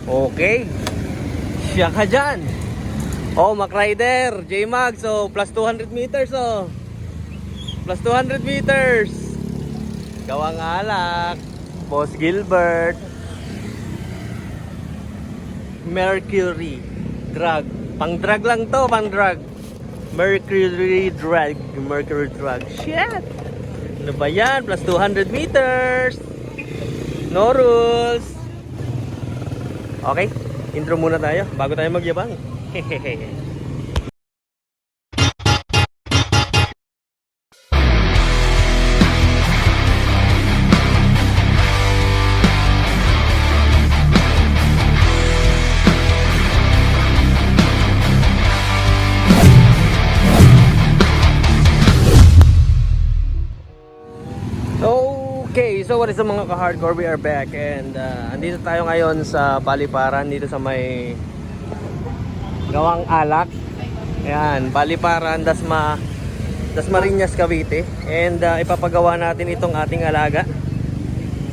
Okay. Siya ka dyan. Oh, MacRider, J-Mag. So, plus 200 meters, oh. Plus 200 meters. Gawang alak. Boss Gilbert. Mercury drug. Pang drug lang to, pang drug. Mercury drug. Mercury drug. Shit. Ano ba yan? Plus 200 meters. No rules. Okay. Intro muna tayo bago tayo magyabang. Hehehe. Okay, so what is up mga ka-hardcore, we are back and andito tayo ngayon sa Paliparan, dito sa may Gawang Alak. Ayan, Paliparan, Dasmariñas, Cavite. And ipapagawa natin itong ating alaga.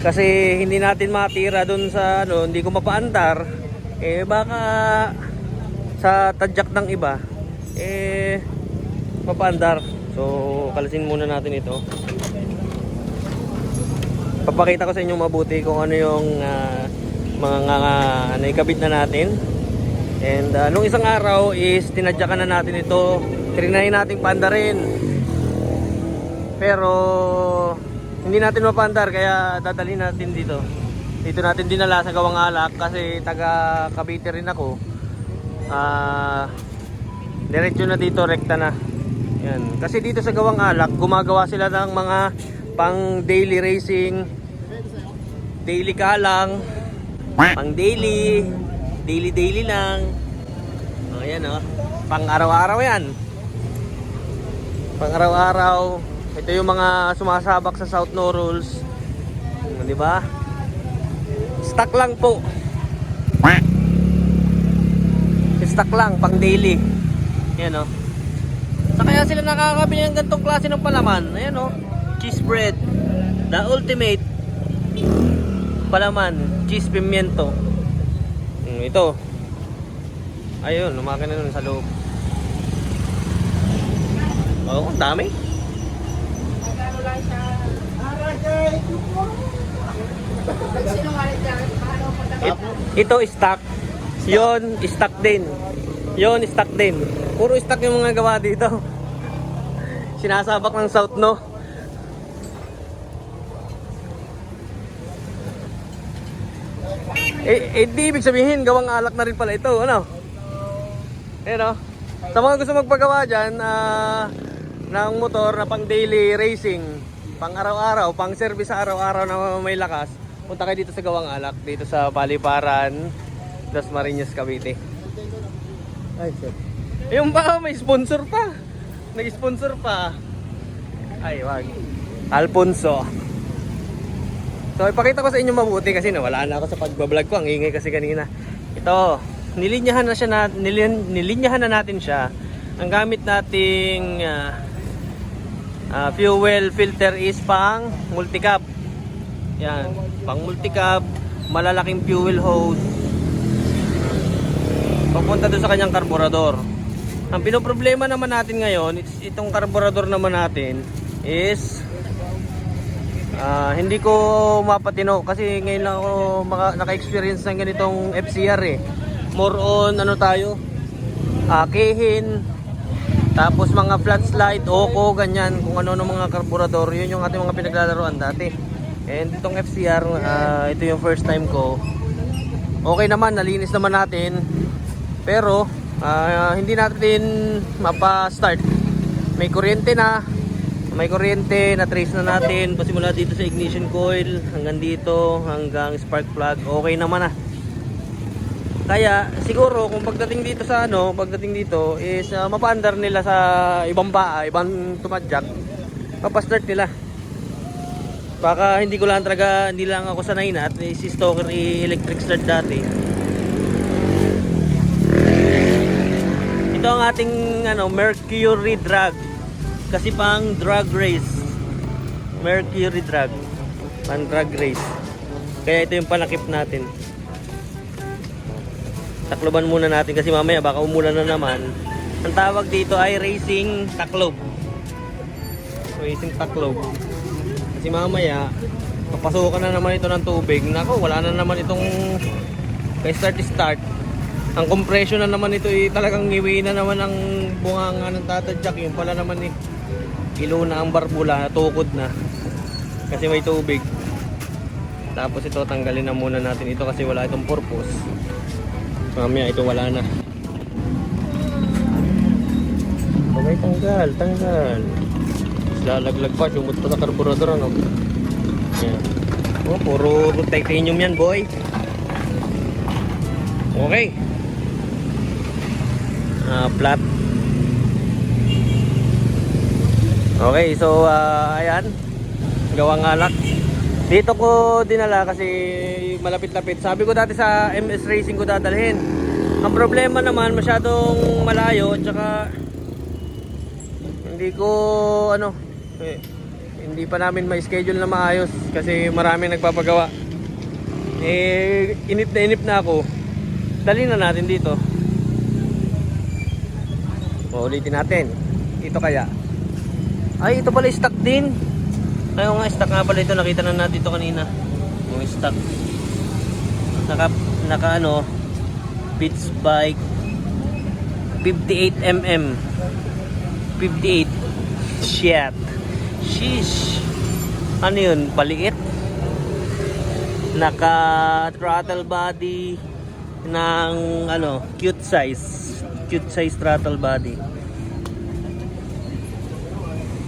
Kasi hindi natin matira dun sa ano, hindi ko mapaandar. Eh baka sa tadyak ng iba mapaandar. So kalasin muna natin ito. Papakita ko sa inyo mabuti kung ano yung mga naikabit na natin. And nung isang araw is tinadyakan na natin ito. Trinay natin paandarin. Pero hindi natin mapandar kaya dadalhin natin dito. Dito natin dinala sa Gawang Alak kasi taga Cavite rin ako. Diretso na dito, rekta na. Yan. Kasi dito sa Gawang Alak gumagawa sila ng mga pang daily racing, daily kalang, pang daily lang. Oh, yan oh. Pang araw-araw yan. Pang araw-araw. Ito yung mga sumasabak sa South No Rules. Di ba? Stock lang po. Stock lang, pang daily. Yan oh. Sa kaya sila nakakabili ng ganitong klase ng palaman. Ayan oh. Cheese bread, the ultimate palaman, cheese pimiento. Ito. Ayun, lumakan na nun sa loob. Oh, ang dami. Ito stock. Yon stock din. Yon stock din. Puro stock yung mga gawa dito. Sinasabak ng South No. Di ibig sabihin Gawang Alak na rin pala ito, ano? Ayan o. Sa mga gusto magpagawa dyan ng motor na pang daily racing, pang araw-araw, pang service sa araw-araw na may lakas, punta kayo dito sa Gawang Alak, dito sa Paliparan, Dasmariñas, Cavite. Ay, sir. Yung ba, may sponsor pa. Nag-sponsor pa. Ay, wag. Alfonso. So ipakita ko sa inyo mabuti kasi nawala na ako sa pagbablog ko, ang ingay kasi kanina. Ito, nilinyahan na natin siya. Ang gamit nating fuel filter is pang multicab. Yan, pang multicab, malalaking fuel hose. Papunta doon sa kanyang karburador. Ang pinoproblema naman natin ngayon, itong karburador naman natin is hindi ko mapatino kasi ngayon lang ako naka-experience ng ganitong FCR eh. More on ano tayo, kehin, tapos mga flat slide, oko, ganyan, kung ano ng mga karburador. Yun yung ating mga pinaglalaroan dati. And itong FCR, ito yung first time ko. Okay naman, nalinis naman natin. Pero hindi natin mapa-start. May kuryente na. May kuryente, na-trace na natin pasimula dito sa ignition coil hanggang dito, hanggang spark plug. Okay naman na. Kaya siguro kung pagdating dito sa pagdating dito is mapaandar nila sa ibang ibang tumadyak, mapa-start nila. Baka hindi lang ako sanay na at si Stoker electric start dati. Ito ang ating Mercury drag. Kasi pang drag race. Mercury drag. Pang drag race. Kaya ito yung panakip natin. Takloban muna natin kasi mamaya baka umulan na naman. Ang tawag dito ay racing taklob. Racing taklob. Kasi mamaya, papasukan na naman ito ng tubig. Nako, wala na naman itong kay start. Ang compression na naman ito talagang ngiwi na naman ang bunganga ng tatadyak. Yung pala naman ilo na ang barbula, tukod na. Kasi may tubig. Tapos ito, tanggalin na muna natin ito kasi wala itong purpose. Mamaya ito wala na. Okay, tanggal. Lalaglag pa, sumot pa sa carburetor, ano? Ayan. Oh, puro titanium yan, boy. Okay. Flat. Okay, so ayan. Gawang alak. Dito ko dinala kasi malapit-lapit. Sabi ko dati sa MS Racing ko dadalhin. Ang problema naman masyadong malayo at saka hindi ko hindi pa namin ma-schedule na maayos kasi maraming nagpapagawa. Inip na ako. Dali na natin dito. Ulitin natin. Ito kaya. Ay, ito pala stock din. Ayaw nga, stock nga pala ito. Nakita na natin ito kanina. Yung stock. Naka ano, Pitts bike 58mm. 58. Shit. Sheesh. Ano yun? Paliit. Naka throttle body ng ano, cute size throttle body.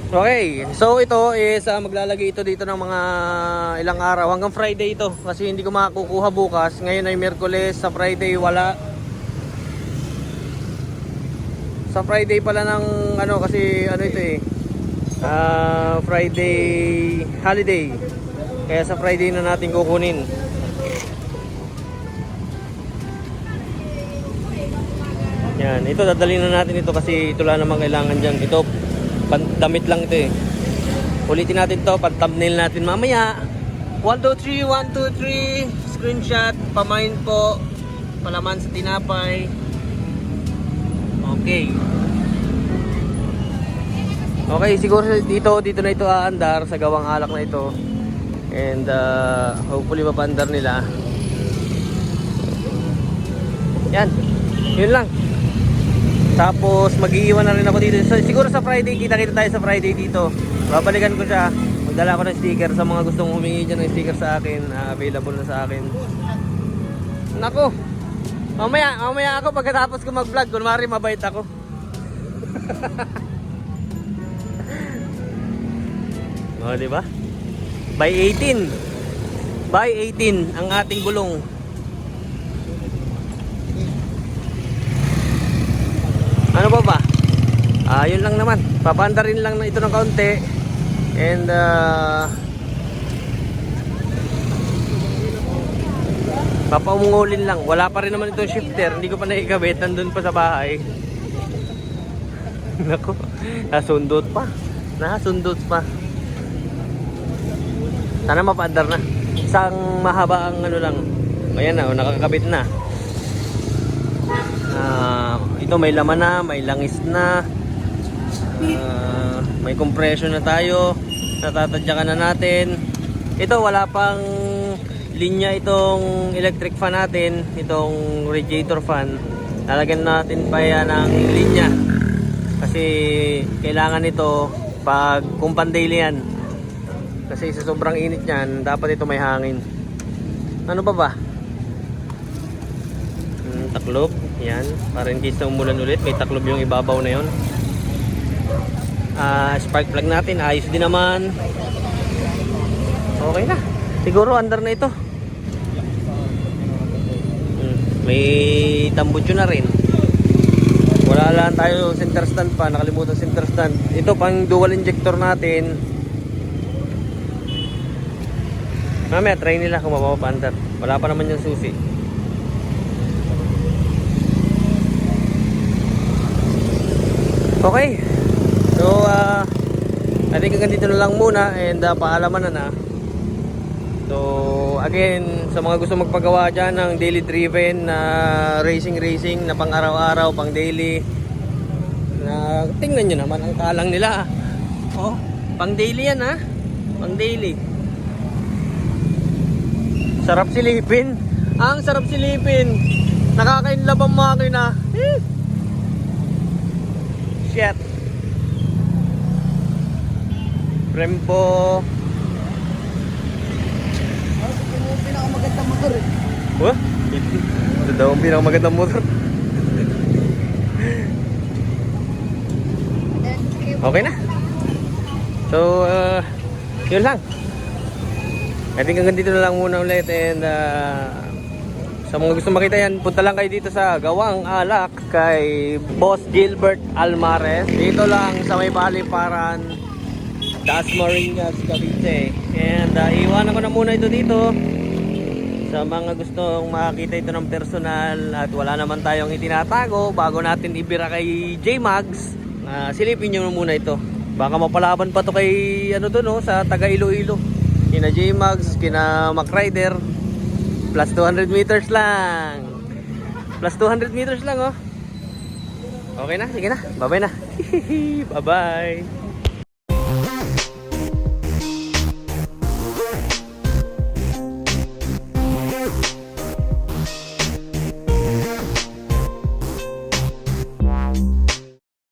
Okay, so ito is maglalagay ito dito ng mga ilang araw hanggang Friday ito kasi hindi ko makakukuha bukas. Ngayon ay Miyerkules, sa Friday wala. Sa Friday pala ng ano kasi ano ito Friday holiday. Kaya sa Friday na natin kukunin. Yan, ito dadalhin na natin ito kasi ito lang naman kailangan dyan. Ito damit lang ito Ulitin natin to, pag-thumbnail natin mamaya. 1, 2, 3 screenshot, pamain po, palaman sa tinapay. Okay. Okay, siguro dito na ito aandar sa gawang alak na ito. And hopefully mapaandar nila. Yan. Yun lang. Tapos mag-iiwan na rin ako dito. So, siguro sa Friday, kita-kita tayo sa Friday dito. Babalikan ko siya. Magdala ko ng sticker sa mga gustong humingi dyan ng sticker sa akin. Available na sa akin. Nako. Mamaya ako pagkatapos ko mag-vlog. Kunwari mabait ako. O, diba? By 18. By 18 ang ating gulong. Ano ba? Yun lang naman. Papaandarin lang na ito ng kaunti. And papaungulin lang. Wala pa rin naman itong shifter. Hindi ko pa naikabit. Nandun pa sa bahay. Nako. Nasundot pa. Sana mapaandar na. Isang mahaba ang ano lang. Ayan na. Nakakabit na. Ito may laman na, may langis na, may compression na tayo, natatadyakan na natin. Ito wala pang linya itong electric fan natin, itong radiator fan. Lalagyan natin pa yan ng linya kasi kailangan ito pag kumpandili yan kasi sa sobrang init yan dapat ito may hangin. Ano ba? Taklob, yan, para in case na umulan ulit may taklob yung ibabaw na yun. Spark plug natin, ayos din naman. Okay na, siguro under na ito. May tambutso na rin. Wala lang tayo center stand pa, nakalimutan center stand. Ito pang dual injector natin. Mamaya try nila kung mapapandar. Wala pa naman yung susi. Okay. So I think hanggang dito na lang muna and paalaman na. So again, Sa mga gusto magpagawa dyan ng daily driven na racing na pang araw-araw, pang daily. Na tingnan nyo naman ang talang nila. Oh, pang daily yan ha. Pang daily. Sarap silipin. Ang sarap silipin. Nakakainlab ang makina. Shit. Brembo. Pinakamagandang motor eh. Wah? Ito daw ang pinakamagandang motor. Okay na. So, yun lang. I think hanggang dito na lang muna ulit. And sa mga gusto makita yan, punta lang kayo dito sa Gawang Alak kay Boss Gilbert Almares. Dito lang sa may Paliparan, Dasmariñas, Cavite. And iwanan ko na muna ito dito sa mga gustong makakita ito ng personal at wala naman tayong itinatago bago natin ibira kay J-Mags. Silipin nyo muna ito. Baka mapalaban pa to kay ano to no, sa taga Iloilo. Kina J-Mags, kina MacRider. Plus 200 meters lang. Plus 200 meters lang oh. Okay na, sige na. Bye-bye na. Bye-bye.